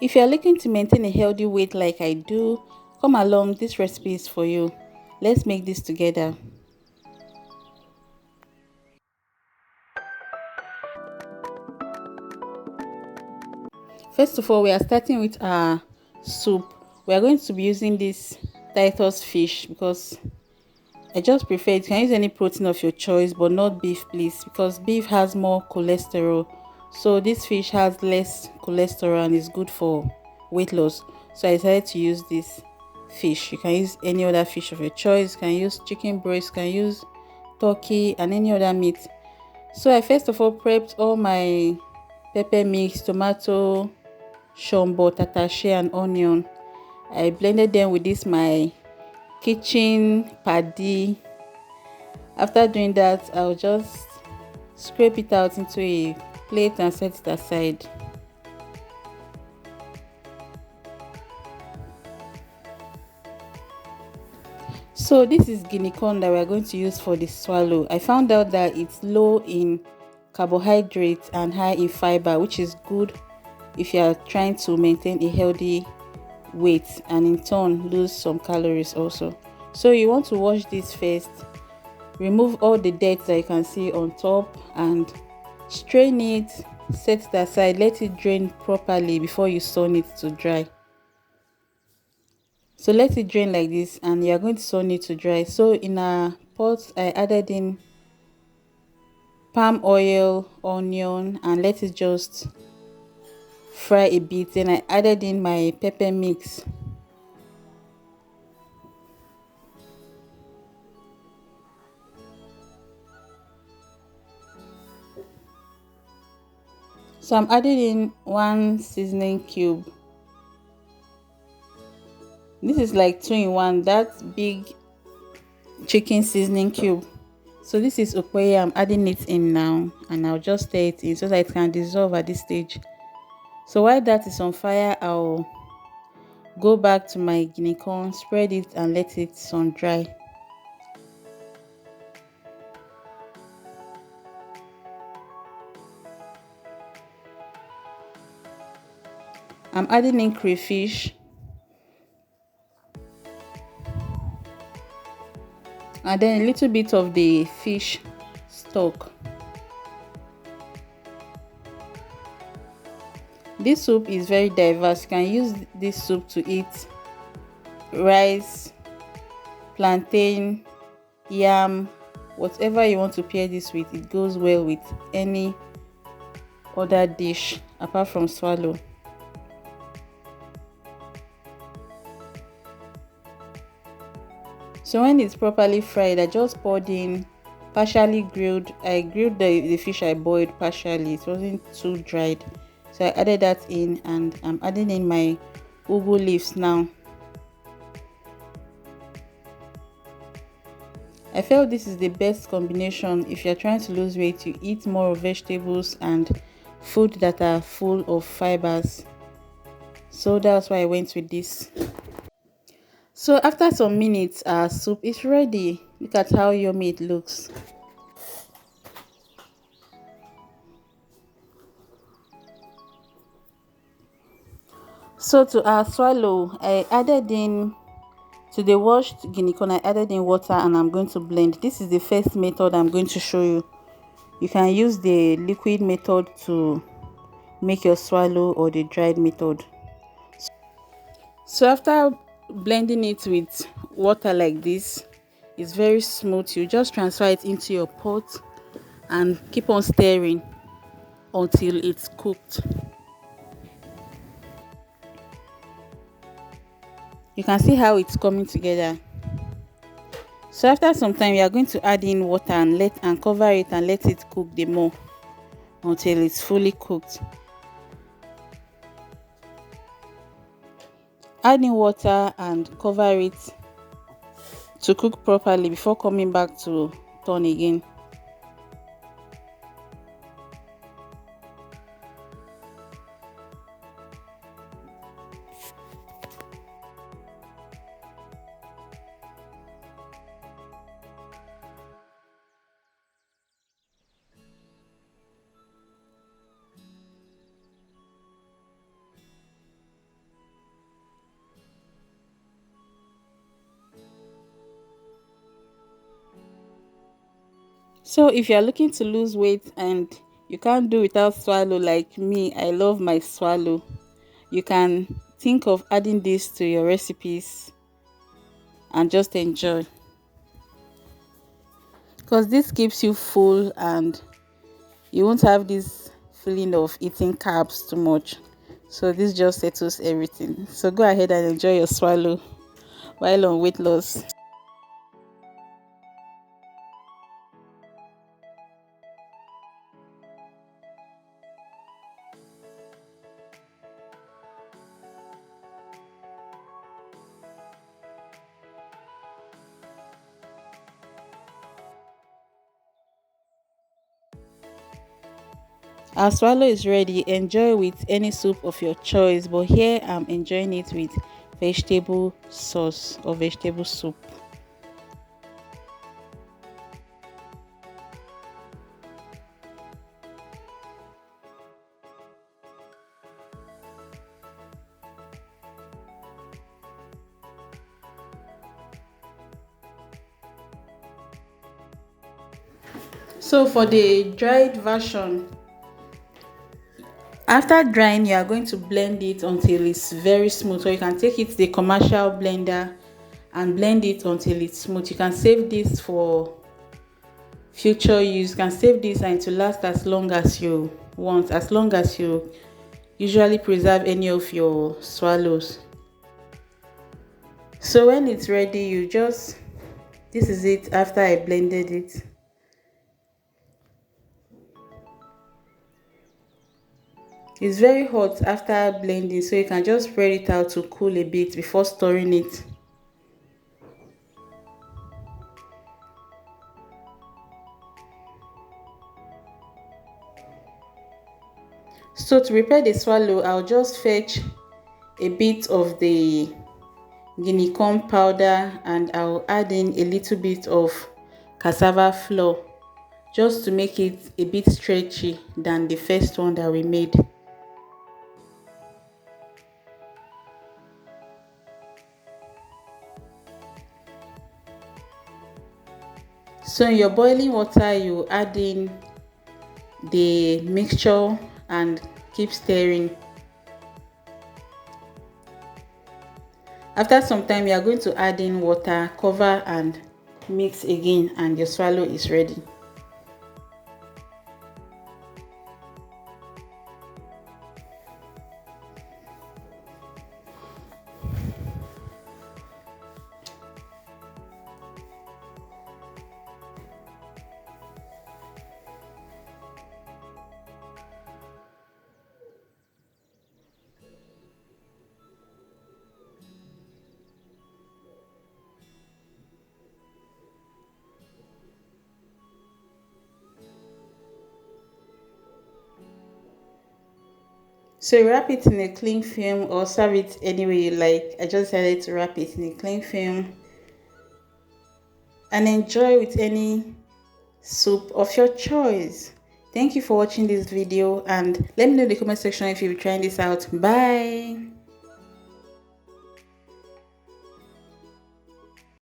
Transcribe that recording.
If you're looking to maintain a healthy weight like I do, come along, this recipe is for you. Let's make this together. First of all, we are starting with our soup. We are going to be using this Titus fish because I just prefer it. You can use any protein of your choice, but not beef, please, because beef has more cholesterol. So this fish has less cholesterol and is good for weight loss. So I decided to use this fish. You can use any other fish of your choice. You can use chicken breast, you can use turkey and any other meat. So I first of all prepped all my pepper mix, tomato, shombo, tatashe and onion. I blended them with this my kitchen paddy. After doing that, I'll just scrape it out into a plate and set it aside. So this is guinea corn that we're going to use for the swallow. I found out that it's low in carbohydrates and high in fiber, which is good if you are trying to maintain a healthy weight and in turn lose some calories also. So you want to wash this first, remove all the dirt that you can see on top and strain it, set it aside, let it drain properly before you sun it to dry. So let it drain like this and you are going to sun it to dry. So in a pot I added in palm oil, onion and let it just fry a bit. Then I added in my pepper mix. So I'm adding in one seasoning cube. This is like 2 in 1, that big chicken seasoning cube. So this is okoye. I'm adding it in now and I'll just stir it in so that it can dissolve at this stage. So while that is on fire, I'll go back to my guinea corn, spread it and let it sun dry. I'm adding in crayfish and then a little bit of the fish stock. This soup is very diverse. You can use this soup to eat rice, plantain, yam, whatever you want to pair this with. It goes well with any other dish apart from swallow. So when it's properly fried, I just poured in partially grilled. I grilled the fish I boiled partially. It wasn't too dried. So I added that in and I'm adding in my ugu leaves now. I felt this is the best combination if you're trying to lose weight. You eat more of vegetables and food that are full of fibers. So that's why I went with this. So after some minutes, our soup is ready. Look at how yummy it looks. So to our swallow, I added in, to the washed guinea corn, I added in water and I'm going to blend. This is the first method I'm going to show you. You can use the liquid method to make your swallow or the dried method. So after blending it with water like this, it's very smooth. You just transfer it into your pot and keep on stirring until it's cooked. You can see how it's coming together. So after some time, you are going to add in water and cover it and let it cook the more until it's fully cooked. Add in water and cover it to cook properly before coming back to turn again. So if you are looking to lose weight and you can't do without swallow like me, I love my swallow. You can think of adding this to your recipes and just enjoy. Because this keeps you full and you won't have this feeling of eating carbs too much. So this just settles everything. So go ahead and enjoy your swallow while on weight loss. Our swallow is ready. Enjoy with any soup of your choice, but here I'm enjoying it with vegetable sauce or vegetable soup. So for the dried version, after drying, you are going to blend it until it's very smooth. So you can take it to the commercial blender and blend it until it's smooth. You can save this for future use. You can save this and to last as long as you want, as long as you usually preserve any of your swallows. So when it's ready, you just, this is it after I blended it. It's very hot after blending, so you can just spread it out to cool a bit before storing it. So to prepare the swallow, I'll just fetch a bit of the guinea corn powder and I'll add in a little bit of cassava flour just to make it a bit stretchy than the first one that we made. So in your boiling water, you add in the mixture and keep stirring. After some time, you are going to add in water, cover and mix again, and your swallow is ready. So wrap it in a cling film or serve it any way you like. I just decided to wrap it in a cling film and enjoy with any soup of your choice. Thank you for watching this video and let me know in the comment section if you're trying this out. Bye.